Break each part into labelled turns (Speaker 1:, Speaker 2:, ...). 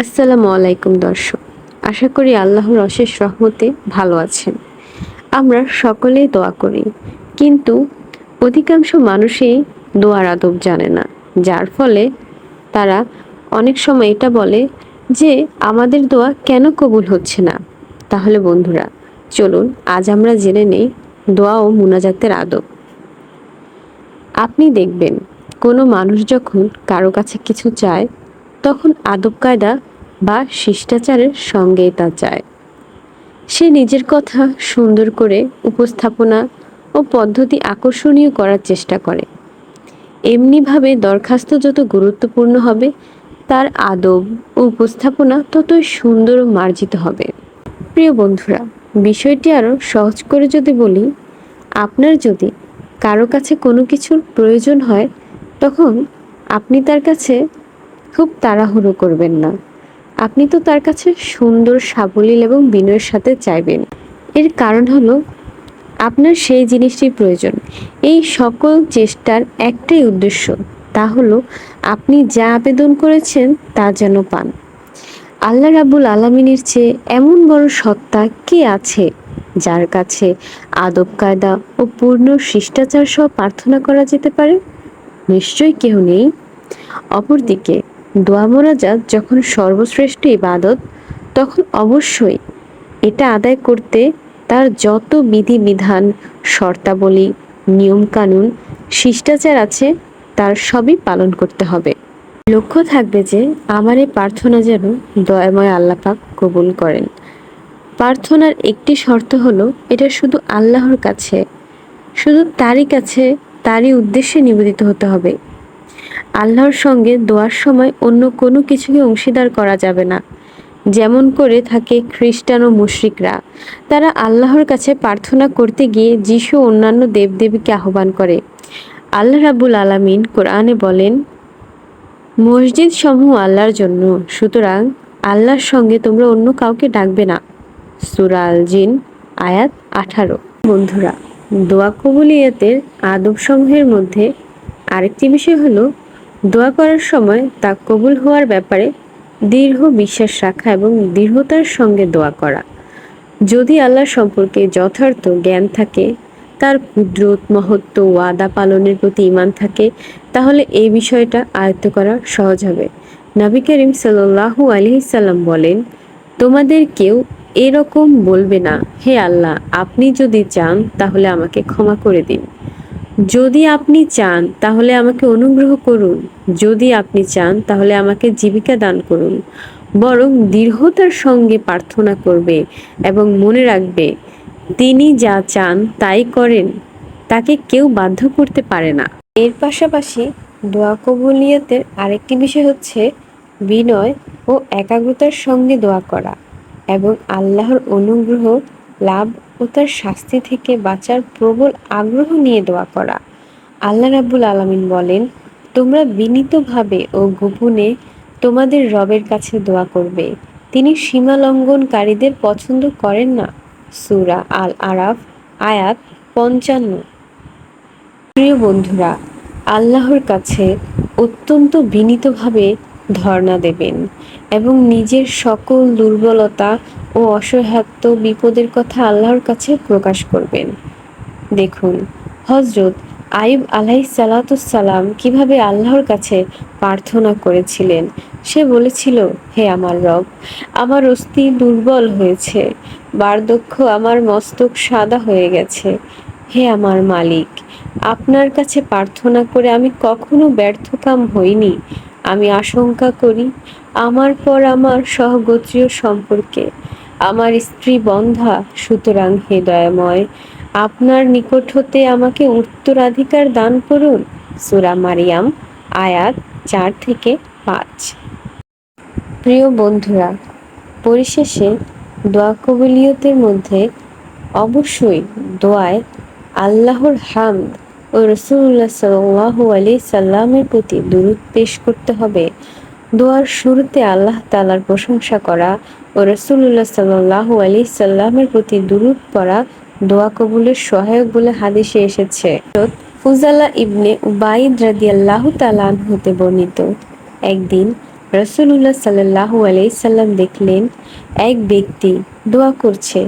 Speaker 1: আসসালামু আলাইকুম দর্শক, আশা করি আল্লাহর অশেষ রহমতে ভালো আছেন। আমরা সকলেই দোয়া করি, কিন্তু অধিকাংশ মানুষই দোয়ার আদব জানে না, যার ফলে তারা অনেক সময় এটা বলে যে আমাদের দোয়া কেন কবুল হচ্ছে না। তাহলে বন্ধুরা, চলুন আজ আমরা জেনে নেই দোয়া ও মুনাজাতের আদব। আপনি দেখবেন কোনো মানুষ যখন কারো কাছে কিছু চায়, তখন আদব কায়দা বা শিষ্টাচারের সঙ্গেই তা চায়। সে নিজের কথা সুন্দর করে উপস্থাপনা ও পদ্ধতি আকর্ষণীয় করার চেষ্টা করে। এমনিভাবে দরখাস্ত যত গুরুত্বপূর্ণ হবে, তার আদব ও উপস্থাপনা ততই সুন্দর ও মার্জিত হবে। প্রিয় বন্ধুরা, বিষয়টি আরও সহজ করে যদি বলি, আপনার যদি কারো কাছে কোনো কিছুর প্রয়োজন হয়, তখন আপনি তার কাছে খুব তাড়াহুড়ো করবেন না। আপনি তো তার কাছে সুন্দর, সাবলীল এবং বিনয়ের সাথে চাইবেন। এর কারণ হলো আপনার সেই জিনিসটির প্রয়োজন। এই সকল চেষ্টার একটাই উদ্দেশ্য, তা হলো আপনি যা আবেদন করেছেন তা যেন পান। আল্লাহ রাব্বুল আলামিনের চেয়ে এমন বড় সত্তা কে আছে যার কাছে আদব কায়দা ও পূর্ণ শিষ্টাচার সহ প্রার্থনা করা যেতে পারে? নিশ্চয়ই কেউ নেই। অপরদিকে দোয়া মোনাজাত যখন সর্বশ্রেষ্ঠ ইবাদত, তখন অবশ্যই এটা আদায় করতে তার যত বিধিবিধান, শর্তাবলী, নিয়মকানুন, শিষ্টাচার আছে, তার সবই পালন করতে হবে। লক্ষ্য থাকবে যে আমার এই প্রার্থনা যেন দয়াময় আল্লাহ পাক কবুল করেন। প্রার্থনার একটি শর্ত হলো এটা শুধু আল্লাহর কাছে, শুধু তারই কাছে, তারই উদ্দেশ্যে নিবেদিত হতে হবে। আল্লাহর সঙ্গে দোয়ার সময় অন্য কোনো কিছুকে অংশীদার করা যাবে না, যেমন করে থাকে খ্রিস্টান ও মুশরিকরা। তারা আল্লাহর কাছে প্রার্থনা করতে গিয়ে যিশু অন্যান্য দেবদেবীকে আহ্বান করে। আল্লাহ রাব্বুল আলামিন কোরআনে বলেন, মসজিদ সমূহ আল্লাহর জন্য, সুতরাং আল্লাহর সঙ্গে তোমরা অন্য কাউকে ডাকবে না। সূরা আল জিন আয়াত 18। বন্ধুরা, দোয়া কবুলিয়তের আদবসমূহের মধ্যে আরেকটি বিষয় হলো দোয়া করার সময় তা কবুল হওয়ার ব্যাপারে দৃঢ় বিশ্বাস রাখা এবং দৃঢ়তার সঙ্গে দোয়া করা। যদি আল্লাহ সম্পর্কে যথার্থ জ্ঞান থাকে, তার কুদরত, মহত্ব, ওয়াদা পালনের প্রতি ঈমান থাকে, তাহলে এই বিষয়টা আয়ত্ত করা সহজ হবে। নবী করিম সাল্লাল্লাহু আলাইহি সাল্লাম বলেন, তোমাদের কেউ এরকম বলবে না, হে আল্লাহ, আপনি যদি চান তাহলে আমাকে ক্ষমা করে দিন। যদি আপনি চান তাহলে আমাকে অনুগ্রহ করুন। যদি আপনি চান তাহলে আমাকে জীবিকা দান করুন। বরং দৃঢ়তার সঙ্গে প্রার্থনা করবে এবং মনে রাখবে, তিনি যা চান তাই করেন, তাকে কেউ বাধ্য করতে পারে না। এর পাশাপাশি দোয়া কবুলিয়তের আরেকটি বিষয় হচ্ছে বিনয় ও একাগ্রতার সঙ্গে দোয়া করা এবং আল্লাহর অনুগ্রহ লাভ ও তার শাস্তি থেকে বাঁচার প্রবল আগ্রহ নিয়ে দোয়া করা। আল্লাহ রাব্বুল আলামিন বলেন, তোমরা বিনীতভাবে ও গোপনে তোমাদের রবের কাছে দোয়া করবে, তিনি সীমা লঙ্ঘনকারীদের পছন্দ করেন না। সূরা আল আরাফ আয়াত 55। প্রিয় বন্ধুরা, আল্লাহর কাছে অত্যন্ত বিনীতভাবে ধর্ণা দেবেন এবং নিজের সকল দুর্বলতা ও অসহায়ত্ব, বিপদের কথা আল্লাহর কাছে প্রকাশ করবেন। দেখুন, হযরত আইয়ুব আলাইহিসসালাম কিভাবে আল্লাহর কাছে প্রার্থনা করেছিলেন। সে বলেছিল, হে আমার রব, আমার অস্থি দুর্বল হয়েছে, বার্ধক্য আমার মস্তক সাদা হয়ে গেছে। হে আমার মালিক, আপনার কাছে প্রার্থনা করে আমি কখনো ব্যর্থকাম হইনি। আমি আশঙ্কা করি আমার পর আমার সহগোত্রীয় সম্পর্কে, আমার স্ত্রী বন্ধা, সুতরাং হে দয়াময়, আপনার নিকট হতে আমাকে উত্তরাধিকার দান করুন। সূরা মারিয়াম আয়াত 4-5। প্রিয় বন্ধুরা, পরিশেষে দোয়া কবুলিয়তের মধ্যে অবশ্যই দোয়ায় আল্লাহর হামদ ও রাসূলুল্লাহ সাল্লাল্লাহু আলাইহি সাল্লামের প্রতি দুরূদ পেশ করতে হবে। দোয়ার শুরুতে আল্লাহ তাআলার প্রশংসা করা ও রাসূলুল্লাহ সাল্লাল্লাহু আলাইহি সাল্লামের প্রতি দুরূদ পড়া দোয়া কবুলের সহায়ক বলে হাদিসে এসেছে। ফুজালা ইবনে উবাইদ রাদিয়াল্লাহু তাআলা আনহু হতে বর্ণিত, একদিন রাসূলুল্লাহ সাল্লাল্লাহু আলাইহি সাল্লাম দেখলেন এক ব্যক্তি দোয়া করছে,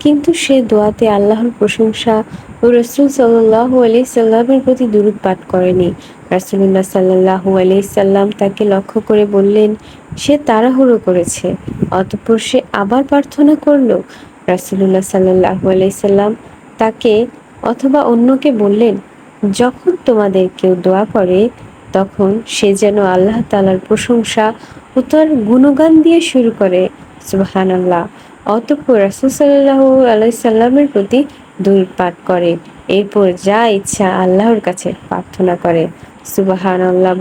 Speaker 1: কিন্তু সে দোয়াতে আল্লাহর প্রশংসা ও রাসূল সাল্লাল্লাহু আলাইহি সাল্লামের প্রতি দুরূদ পাঠ করেনি। রাসূলুল্লাহ সাল্লাল্লাহু আলাইহি সাল্লাম তাকে লক্ষ্য করে বললেন, সে তাড়াহুড়ো করেছে। অতঃপর সে আবার প্রার্থনা করল। রাসূলুল্লাহ সাল্লাল্লাহু আলাইহি সাল্লাম তাকে অথবা অন্যকে বললেন, যখন তোমাদের কেউ দোয়া করে তখন সে যেন আল্লাহ তাআলার প্রশংসা ও তার গুণগান দিয়ে শুরু করে, সুবহানাল্লাহ। অতঃপর রাসূল সাল্লাল্লাহু আলাইহি সাল্লামের প্রতি দুরূদ পাঠ করে, এরপর যা ইচ্ছা আল্লাহর কাছে প্রার্থনা করে, সুবহানাল্লাহ।